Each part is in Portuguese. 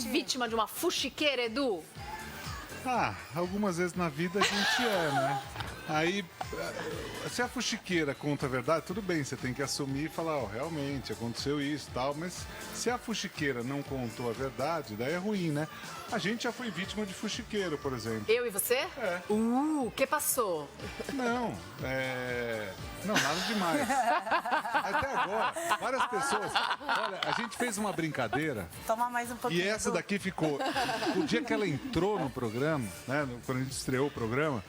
vítima de uma fuxiqueira, Edu? Algumas vezes na vida a gente é, né? Aí, se a fuxiqueira conta a verdade, tudo bem, você tem que assumir e falar, realmente, aconteceu isso e tal, mas se a fuxiqueira não contou a verdade, daí é ruim, né? A gente já foi vítima de fuxiqueiro, por exemplo. Eu e você? É. O que passou? Não, Não, nada demais. Até agora, várias pessoas... Olha, a gente fez uma brincadeira... Toma mais um pouquinho. E essa daqui ficou... O dia que ela entrou no programa, né, quando a gente estreou o programa,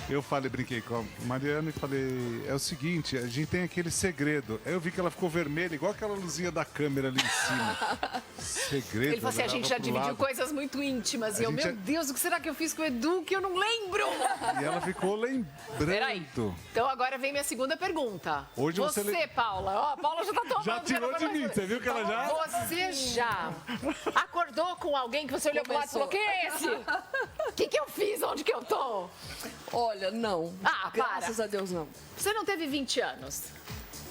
eu brinquei com a Mariana e falei, é o seguinte, a gente tem aquele segredo. Aí eu vi que ela ficou vermelha, igual aquela luzinha da câmera ali em cima. Segredo. Ele falou assim, a gente já dividiu coisas muito íntimas. E eu, meu Deus, o que será que eu fiz com o Edu que eu não lembro? E ela ficou lembrando. Peraí. Então agora vem minha segunda pergunta. Hoje você Paula. Ó, a Paula já tá tomando. Já tirou de mim, você viu que ela já... Você já acordou com alguém que você olhou pro lado e falou, quem é esse? O que eu fiz? Onde que eu tô? Olha, não. Graças a Deus, não. Você não teve 20 anos?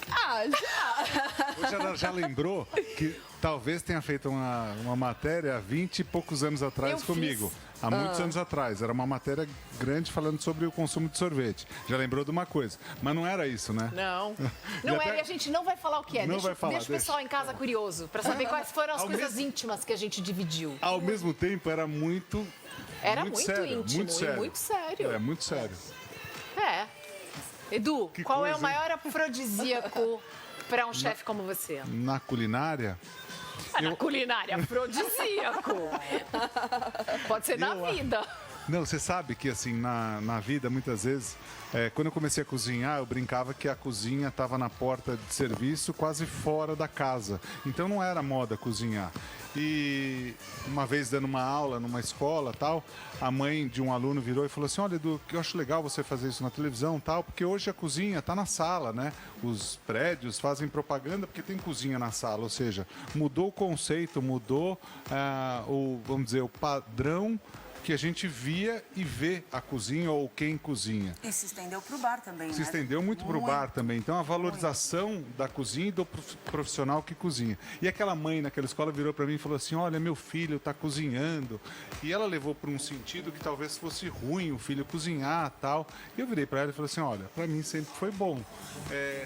Já. Hoje ela já lembrou que talvez tenha feito uma matéria há 20 e poucos anos atrás comigo. Há muitos anos atrás. Era uma matéria grande falando sobre o consumo de sorvete. Já lembrou de uma coisa. Mas não era isso, né? Não. Não era, e a gente não vai falar o que é. Deixa o pessoal em casa curioso, pra saber quais foram as coisas íntimas que a gente dividiu. Ao mesmo tempo, era muito... Era muito sério, íntimo muito sério. e muito sério. É, muito sério. É. Edu, qual é o coisa, maior afrodisíaco para um chefe como você? Na culinária... Na culinária, afrodisíaco. Pode ser na vida. Não, você sabe que assim, na vida, muitas vezes, quando eu comecei a cozinhar, eu brincava que a cozinha estava na porta de serviço, quase fora da casa. Então não era moda cozinhar. E uma vez dando uma aula numa escola tal, a mãe de um aluno virou e falou assim, olha, Edu, eu acho legal você fazer isso na televisão tal, porque hoje a cozinha está na sala, né? Os prédios fazem propaganda porque tem cozinha na sala, ou seja, mudou o conceito, mudou vamos dizer, o padrão que a gente via e vê a cozinha ou quem cozinha. E se estendeu para o bar também, Se né? estendeu muito para o bar também. Então, a valorização da cozinha e do profissional que cozinha. E aquela mãe naquela escola virou para mim e falou assim, olha, meu filho está cozinhando. E ela levou para um sentido que talvez fosse ruim o filho cozinhar tal. E eu virei para ela e falei assim, olha, para mim sempre foi bom.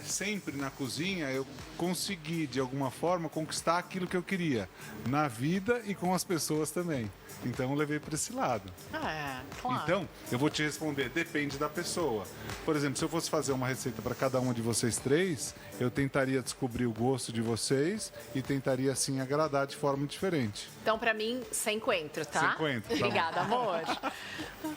Sempre na cozinha eu consegui, de alguma forma, conquistar aquilo que eu queria. Na vida e com as pessoas também. Então, eu levei para esse lado. Claro. Então, eu vou te responder, depende da pessoa. Por exemplo, se eu fosse fazer uma receita para cada um de vocês três, eu tentaria descobrir o gosto de vocês e tentaria, assim, agradar de forma diferente. Então, pra mim, sem coentro, tá? Sem coentro, tá Obrigada, amor.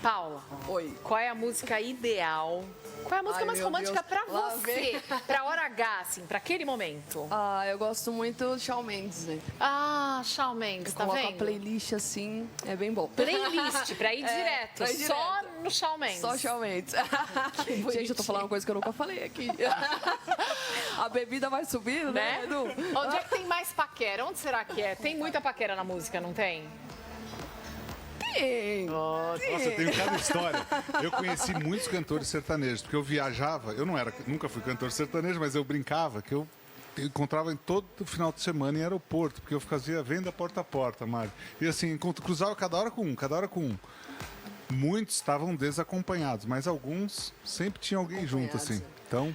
Paula, Oi. qual é a música ideal? Qual é a música mais meu romântica Deus. pra Lá você? vem. Pra hora H, assim, pra aquele momento. Eu gosto muito de Shawn Mendes, né? Shawn Mendes, tá Coloca vendo? a playlist assim, é bem bom. Playlist, pra ir direto. pra ir Só direto. no Shawn Mendes. Só Shawn Mendes. Gente, eu tô falando uma coisa que eu nunca falei aqui. A bebida vai subindo, né, Edu? Onde é que tem mais paquera? Onde será que é? Tem muita paquera na música, não tem? Tem. Nossa, eu tenho cada história. Eu conheci muitos cantores sertanejos, porque eu viajava, nunca fui cantor sertanejo, mas eu brincava que eu encontrava em todo final de semana em aeroporto, porque eu fazia venda porta a porta, Mário. E assim, cruzava cada hora com um. Muitos estavam desacompanhados, mas alguns sempre tinha alguém junto, assim. Então...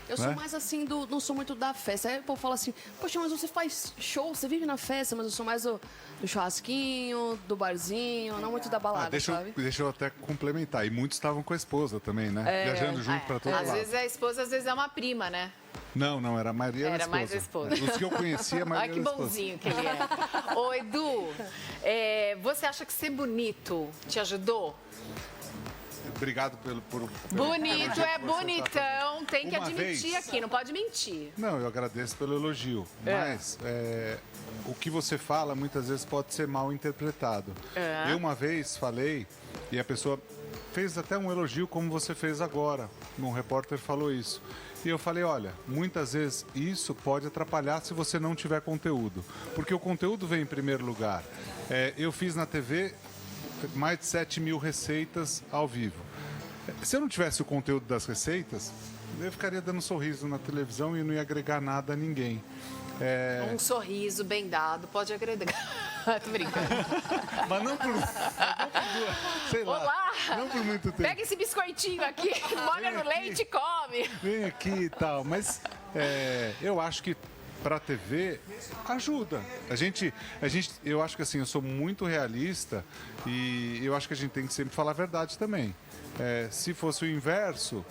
Eu sou mais assim, não sou muito da festa. Aí o povo fala assim, poxa, mas você faz show, você vive na festa, mas eu sou mais do churrasquinho, do barzinho, não muito da balada, sabe? Deixa eu até complementar. E muitos estavam com a esposa também, né? Viajando junto pra todo lado. Às vezes é a esposa, às vezes é uma prima, né? Não, era a Maria Era mais a esposa. Os que eu conhecia, a Maria Olha que bonzinho que ele é. Ô, Edu, você acha que ser bonito te ajudou? Obrigado por Bonito é elogio que você bonitão, tem que Uma admitir vez- aqui, não pode mentir. Não, eu agradeço pelo elogio. Mas o que você fala muitas vezes pode ser mal interpretado. Eu uma vez falei e a pessoa fez até um elogio como você fez agora. Um repórter falou isso. E eu falei, olha, muitas vezes isso pode atrapalhar se você não tiver conteúdo. Porque o conteúdo vem em primeiro lugar. Eu fiz na TV mais de 7 mil receitas ao vivo. Se eu não tivesse o conteúdo das receitas, eu ficaria dando sorriso na televisão e não ia agregar nada a ninguém. Um sorriso bem dado pode agregar. Tô brincando. Mas não por sei lá. Olá! Não por muito tempo. Pega esse biscoitinho aqui, molha no leite e come. Vem aqui e tal. Mas eu acho que para a TV ajuda. Eu acho que assim, eu sou muito realista e eu acho que a gente tem que sempre falar a verdade também. Se fosse o inverso,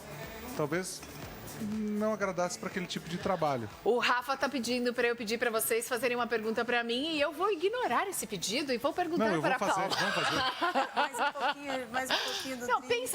talvez não agradasse para aquele tipo de trabalho. O Rafa tá pedindo para eu pedir para vocês fazerem uma pergunta para mim e eu vou ignorar esse pedido e vou perguntar para a Paula. Vamos fazer. Mais um pouquinho do Não, drink.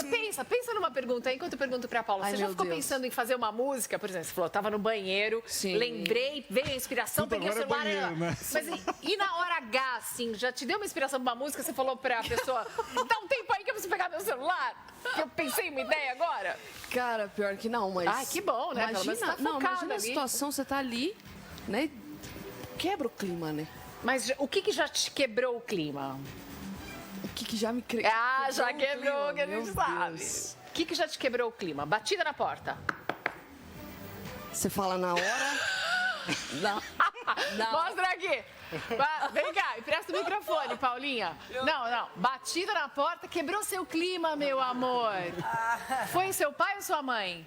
pensa numa pergunta aí enquanto eu pergunto pra Paula. Ai, Você já meu ficou Deus. pensando em fazer uma música? Por exemplo, você falou, eu tava no banheiro, Sim. lembrei, veio a inspiração, Tudo peguei o agora é celular. banheiro, né? Mas e na hora H, assim, já te deu uma inspiração pra uma música? Você falou pra pessoa, dá um tempo aí que eu preciso pegar meu celular? Que eu pensei em uma ideia agora? Cara, pior que não, mas... Ai, que bom, né? Pelo menos Imagina, tá não, focada imagina a ali. situação, você tá ali, né? Quebra o clima, né? Mas o que já te quebrou o clima? O que já me... Já quebrou, o que a gente sabe. O que já te quebrou o clima? Batida na porta. Você fala na hora... Não. Mostra aqui. Vem cá, empresta o microfone, Paulinha. Não. Batida na porta, quebrou seu clima, meu amor. Foi seu pai ou sua mãe?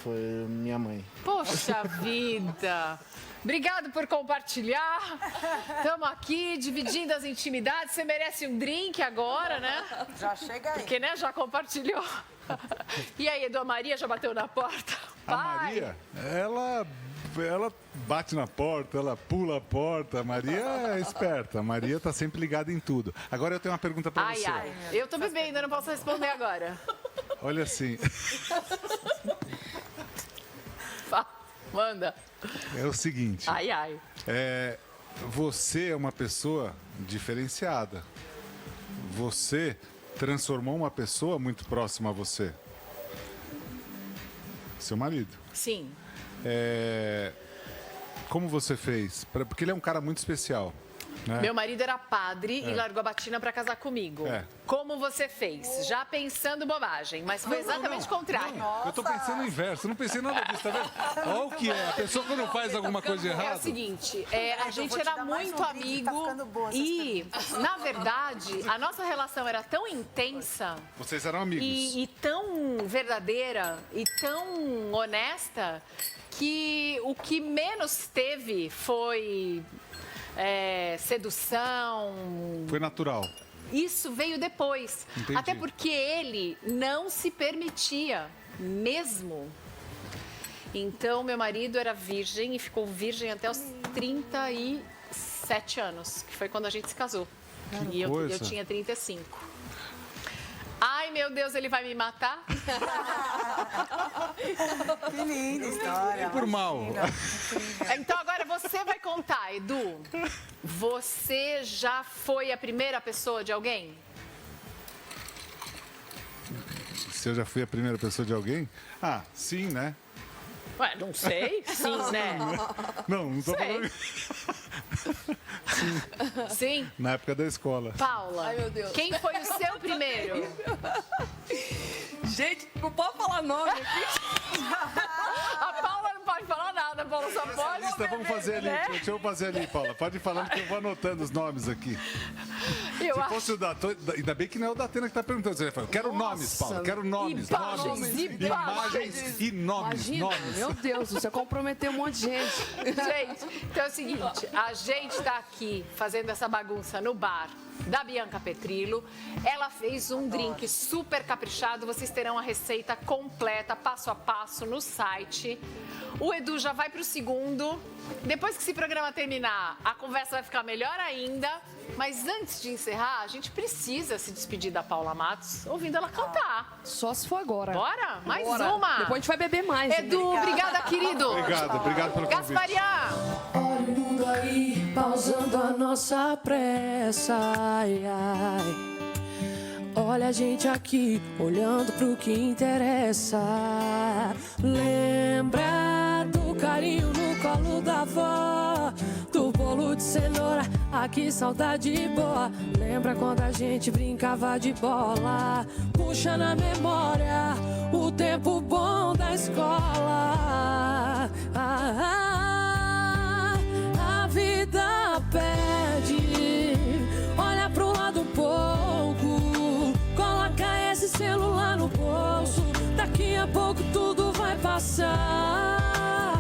Foi minha mãe. Poxa vida. Obrigado por compartilhar. Estamos aqui dividindo as intimidades. Você merece um drink agora, né? Já chega aí. Porque, né, já compartilhou. E aí, Edu, a Maria já bateu na porta? A Maria, ela bate na porta, ela pula a porta. A Maria é esperta. A Maria tá sempre ligada em tudo. Agora eu tenho uma pergunta para você. Ai. Eu tô bebendo, eu não posso responder agora. Olha assim, Manda. é o seguinte. Ai. Você é uma pessoa diferenciada. Você transformou uma pessoa muito próxima a você. Seu marido. Sim. Como você fez? Porque ele é um cara muito especial. Né? Meu marido era padre e largou a batina pra casar comigo. Como você fez? Já pensando bobagem, mas foi exatamente o contrário. Eu tô pensando no inverso, eu não pensei nada disso, tá vendo? Olha o que é, a pessoa quando faz alguma coisa É errada. o seguinte, a gente vou te era dar mais muito um drink, tá amigo ficando boa essas e, na verdade, a nossa relação era tão intensa Vocês eram amigos. e tão verdadeira e tão honesta que o que menos teve foi sedução. Foi natural. Isso veio depois. Entendi. Até porque ele não se permitia mesmo. Então, meu marido era virgem e ficou virgem até os 37 anos, que foi quando a gente se casou. E eu coisa. tinha 35. Ai, meu Deus, ele vai me matar? Que linda história. Por mal. Então agora você vai contar, Edu. Você já foi a primeira pessoa de alguém? Se eu já fui a primeira pessoa de alguém? Ah, sim, né? Ué, não sei. Sim, né? Não tô Sei. falando. Sim. Na época da escola. Paula, Ai, meu Deus. quem foi o seu primeiro? Gente, não pode falar nome aqui. A Paula não pode falar nada, a Paula só pode. Lista, vamos fazer ali. Né? Deixa eu fazer ali, Paula. Pode ir falando que eu vou anotando os nomes aqui. Eu Se acho. fosse o da ainda bem que não é o da Atena que tá perguntando. Você vai falar, quero nomes, Paula. Quero nomes. Imagens, nomes. imagens. E nomes. Imagina, Nomes. meu Deus, você comprometeu um monte de gente. Gente, então é o seguinte, a gente tá aqui fazendo essa bagunça no bar da Bianca Petrillo. Ela fez um drink super caprichado. Vocês terão a receita completa, passo a passo, no site. O Edu já vai pro segundo. Depois que esse programa terminar, a conversa vai ficar melhor ainda. Mas antes de encerrar, a gente precisa se despedir da Paula Matos, ouvindo ela cantar. Só se for agora. Bora? Mais Bora. uma. Depois a gente vai beber mais. hein? Edu, obrigada, querido. Obrigado pelo convite. Gasparian. Olha o mundo aí, pausando a nossa pressa. Ai, ai. Olha a gente aqui, olhando pro que interessa. Lembra do carinho no colo da avó, do bolo de cenoura, aqui saudade boa. Lembra quando a gente brincava de bola? Puxa na memória o tempo bom da escola. A vida pede louco, tudo vai passar.